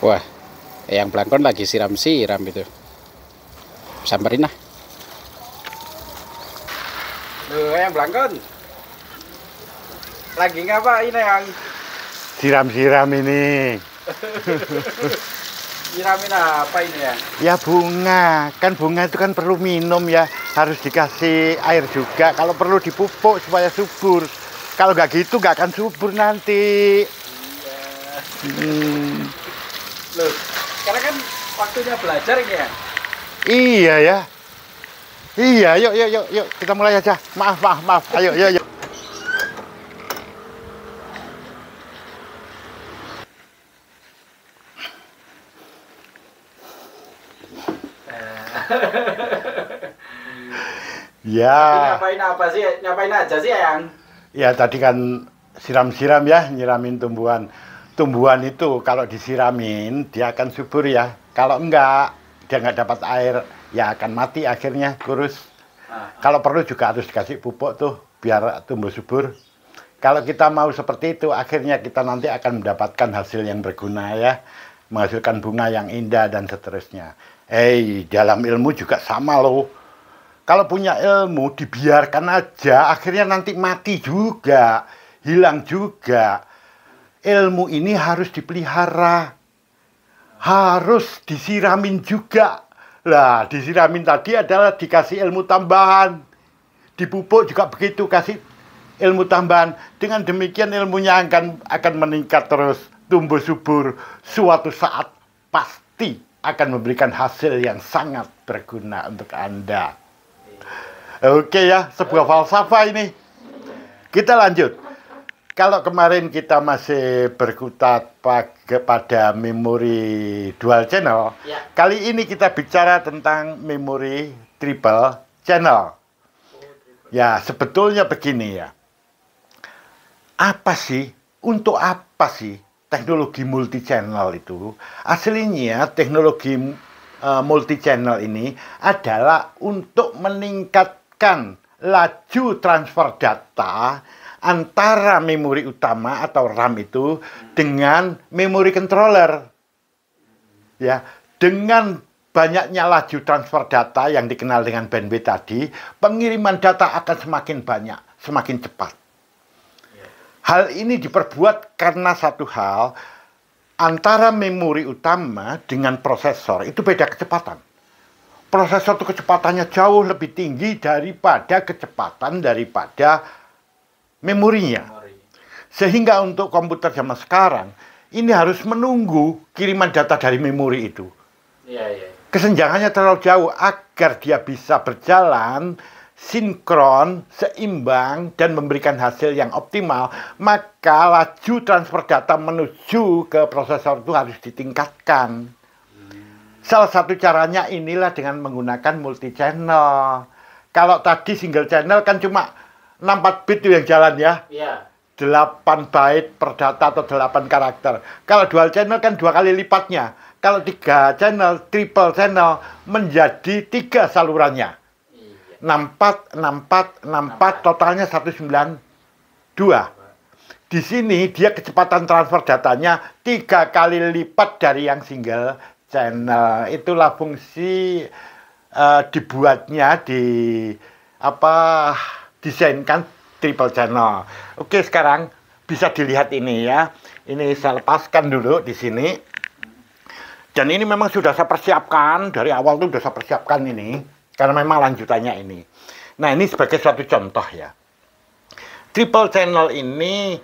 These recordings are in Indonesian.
Wah, yang belangkon lagi siram-siram itu. Samperin lah. Loh, yang belangkon. Lagi ngapain yang? Siram-siram ini. Nyiramin apa ini ya? Ya bunga, kan bunga itu kan perlu minum ya. Harus dikasih air juga. Kalau perlu dipupuk supaya subur. Kalau nggak gitu nggak akan subur nanti. Iya. Loh, sekarang kan waktunya belajar ini ya? Iya ya. Iya, yuk, kita mulai aja. Maaf. Ayo, yuk. Ya. Ngapain apa sih? Ngapain aja sih, Yang? Ya tadi kan siram-siram ya, nyiramin tumbuhan. Tumbuhan itu kalau disiramin dia akan subur ya. Kalau enggak, dia nggak dapat air, ya akan mati akhirnya kurus. Kalau perlu juga harus dikasih pupuk tuh biar tumbuh subur. Kalau kita mau seperti itu, akhirnya kita nanti akan mendapatkan hasil yang berguna ya. Menghasilkan bunga yang indah dan seterusnya. Dalam ilmu juga sama loh. Kalau punya ilmu dibiarkan aja, akhirnya nanti mati juga, hilang juga. Ilmu ini harus dipelihara, harus disiramin juga. Lah, disiramin tadi adalah dikasih ilmu tambahan. Dipupuk juga begitu, kasih ilmu tambahan. Dengan demikian ilmunya akan meningkat terus, tumbuh subur. Suatu saat pasti akan memberikan hasil yang sangat berguna untuk Anda. Oke ya, sebuah falsafah ini. Kita lanjut. Kalau kemarin kita masih berkutat pada memori dual channel, ya. Kali ini kita bicara tentang memori triple channel. Ya, sebetulnya begini ya. Untuk apa sih teknologi multi channel itu? Aslinya teknologi multi channel ini adalah untuk meningkatkan laju transfer data antara memori utama atau RAM itu dengan memori controller. Ya, dengan banyaknya laju transfer data yang dikenal dengan bandwidth tadi, pengiriman data akan semakin banyak, semakin cepat. Hal ini diperbuat karena satu hal, antara memori utama dengan prosesor itu beda kecepatan. Prosesor itu kecepatannya jauh lebih tinggi daripada kecepatan daripada memorinya. Sehingga untuk komputer zaman sekarang, ini harus menunggu kiriman data dari memori itu. Kesenjangannya terlalu jauh agar dia bisa berjalan sinkron, seimbang, dan memberikan hasil yang optimal, maka laju transfer data menuju ke prosesor itu harus ditingkatkan. Salah satu caranya inilah dengan menggunakan multi channel. Kalau tadi single channel kan cuma 64 bit itu yang jalan ya. 8 byte per data atau 8 karakter. Kalau dual channel kan 2 kali lipatnya. Kalau 3 channel, triple channel menjadi 3 salurannya. 64, totalnya 192. Di sini dia kecepatan transfer datanya 3 kali lipat dari yang single channel. Itulah fungsi dibuatnya didesainkan triple channel. Oke, sekarang bisa dilihat ini ya. Ini saya lepaskan dulu di sini. Dan ini memang sudah saya persiapkan dari awal tuh sudah saya persiapkan ini. Karena memang lanjutannya ini. Nah, ini sebagai suatu contoh ya. Triple channel ini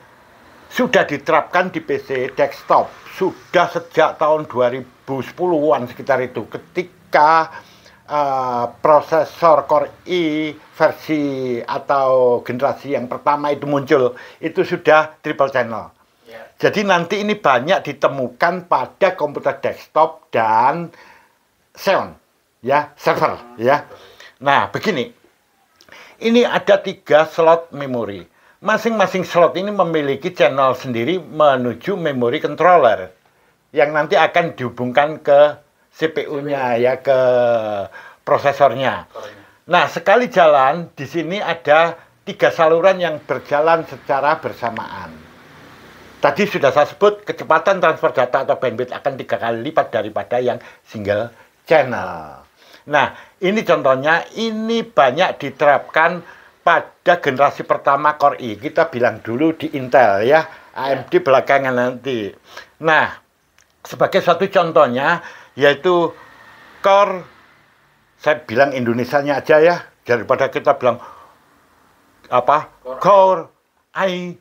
sudah diterapkan di PC desktop. Sudah sejak tahun 2010-an sekitar itu. Ketika prosesor Core i versi atau generasi yang pertama itu muncul. Itu sudah triple channel. Jadi nanti ini banyak ditemukan pada komputer desktop dan Xeon. Ya, server ya. Nah, begini. Ini ada 3 slot memori. Masing-masing slot ini memiliki channel sendiri menuju memori controller yang nanti akan dihubungkan ke CPU-nya ya, ke prosesornya. Nah, sekali jalan di sini ada 3 saluran yang berjalan secara bersamaan. Tadi sudah saya sebut kecepatan transfer data atau bandwidth akan 3 kali lipat daripada yang single channel. Nah, ini contohnya, ini banyak diterapkan pada generasi pertama Core i. Kita bilang dulu di Intel ya, AMD belakangan nanti. Nah, sebagai satu contohnya, yaitu Core, saya bilang Indonesianya aja ya, daripada kita bilang apa, Core i7.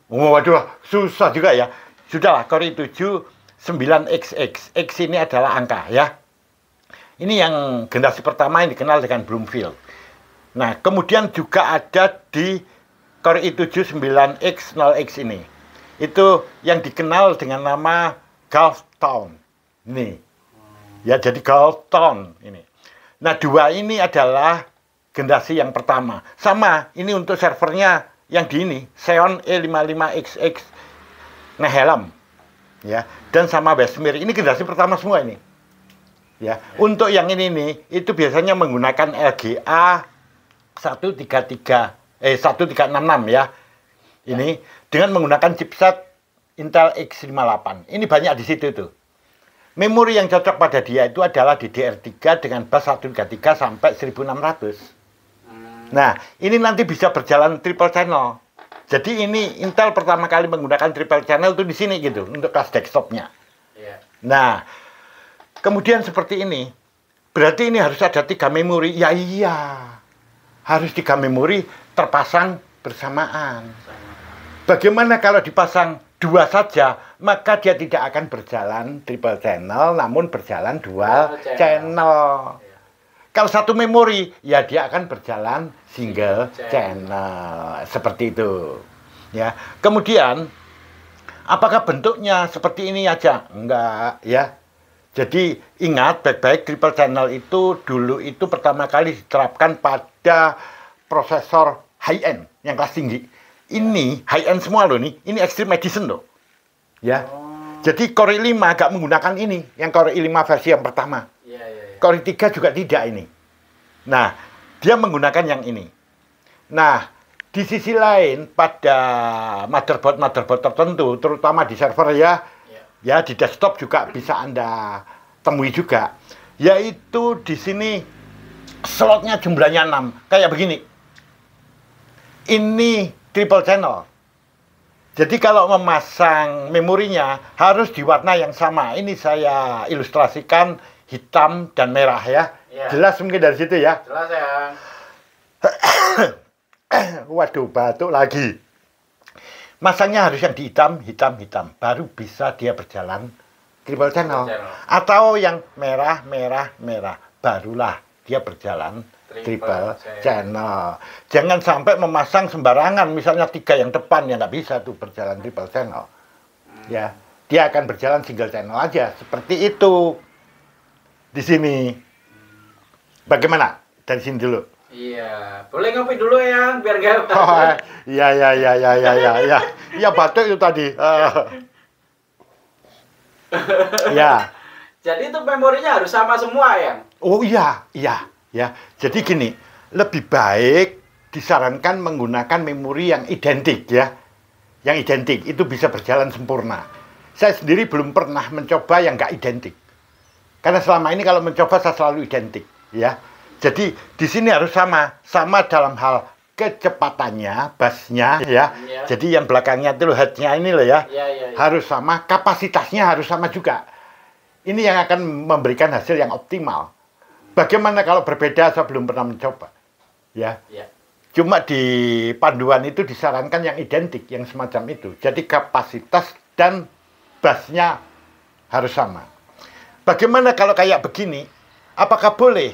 Waduh, susah juga ya. Sudahlah, Core i7 9XX. X ini adalah angka ya. Ini yang generasi pertama yang dikenal dengan Bloomfield. Nah, kemudian juga ada di Core i7 9X 0X ini. Itu yang dikenal dengan nama Gulf Town. Ini. Ya, jadi Gulf Town ini. Nah, dua ini adalah generasi yang pertama. Sama, ini untuk servernya yang di ini, Xeon E55XX Nehalem. Ya, dan sama Westmere. Ini generasi pertama semua ini. Ya, untuk yang ini nih, itu biasanya menggunakan LGA 1366 ya. Ini dengan menggunakan chipset Intel X58. Ini banyak di situ tuh. Memori yang cocok pada dia itu adalah DDR3 dengan bus 133 sampai 1600. Nah, ini nanti bisa berjalan triple channel. Jadi ini Intel pertama kali menggunakan triple channel itu di sini gitu untuk kelas desktopnya. Nah, kemudian seperti ini, berarti ini harus ada 3 memori. Ya iya, harus 3 memori terpasang bersamaan. Bagaimana kalau dipasang 2 saja, maka dia tidak akan berjalan triple channel, namun berjalan dual channel. Kalau 1 memori, ya dia akan berjalan single channel. Seperti itu. Ya. Kemudian, apakah bentuknya seperti ini aja? Enggak, ya. Jadi ingat baik-baik, triple channel itu dulu itu pertama kali diterapkan pada prosesor high-end yang kelas tinggi. Ini high-end semua loh nih, ini Extreme Edition loh. Ya. Jadi Core i5 agak menggunakan ini, yang Core i5 versi yang pertama. Core i3 juga tidak ini. Nah, dia menggunakan yang ini. Nah, di sisi lain pada motherboard tertentu, terutama di server ya, ya di desktop juga bisa Anda temui juga. Yaitu di sini slotnya jumlahnya 6, kayak begini. Ini triple channel. Jadi kalau memasang memorinya harus di warna yang sama. Ini saya ilustrasikan hitam dan merah ya. Jelas mungkin dari situ ya. Jelas ya. Waduh, batuk lagi. Masangnya harus yang di hitam, hitam. Baru bisa dia berjalan triple channel. Atau yang merah. Barulah dia berjalan triple channel. Jangan sampai memasang sembarangan. Misalnya 3 yang depan, ya nggak bisa tuh berjalan triple channel. Ya, dia akan berjalan single channel aja. Seperti itu. Di sini. Bagaimana? Dari sini dulu. Iya, boleh ngopi dulu ya, biar gak batuk. Oh, iya. Iya, batuk itu tadi. Ya. Jadi itu memorinya harus sama semua ya? Oh iya. Jadi gini, lebih baik disarankan menggunakan memori yang identik ya. Yang identik itu bisa berjalan sempurna. Saya sendiri belum pernah mencoba yang nggak identik. Karena selama ini kalau mencoba saya selalu identik, ya. Jadi di sini harus sama dalam hal kecepatannya, busnya, ya. Jadi yang belakangnya itu headnya ini loh ya, harus sama, kapasitasnya harus sama juga. Ini yang akan memberikan hasil yang optimal. Bagaimana kalau berbeda? Saya belum pernah mencoba, ya. Cuma di panduan itu disarankan yang identik, yang semacam itu. Jadi kapasitas dan busnya harus sama. Bagaimana kalau kayak begini? Apakah boleh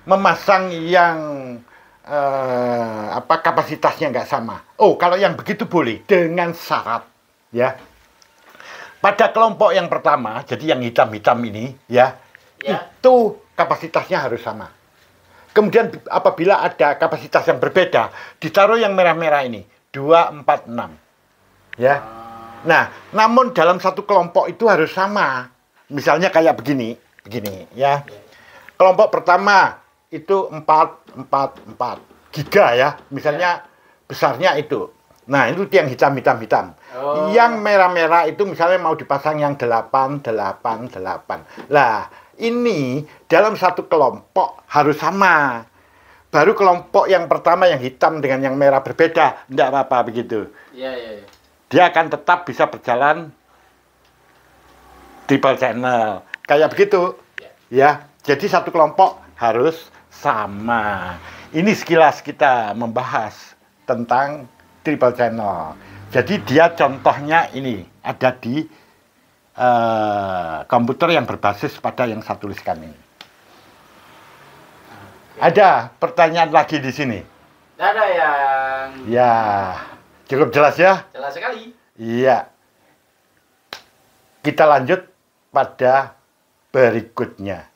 memasang yang kapasitasnya nggak sama? Oh, kalau yang begitu boleh dengan syarat, ya. Pada kelompok yang pertama, jadi yang hitam-hitam ini, ya, itu kapasitasnya harus sama. Kemudian apabila ada kapasitas yang berbeda, ditaruh yang merah-merah ini, 246, ya. Nah, namun dalam satu kelompok itu harus sama. Misalnya kayak begini, ya. Kelompok pertama itu 4 giga ya. Misalnya besarnya itu. Nah, itu yang hitam. Oh. Yang merah-merah itu misalnya mau dipasang yang 8, 8, 8. Lah, ini dalam satu kelompok harus sama. Baru kelompok yang pertama yang hitam dengan yang merah berbeda, enggak apa-apa begitu. Iya, iya, iya. Dia akan tetap bisa berjalan triple channel. Kayak begitu. Ya, jadi satu kelompok harus sama. Ini sekilas kita membahas tentang triple channel. Jadi dia contohnya ini ada di komputer yang berbasis pada yang saya tuliskan ini. Ada pertanyaan lagi di sini? Ada yang Ya, cukup jelas ya? jelas sekali. Iya. Kita lanjut pada berikutnya.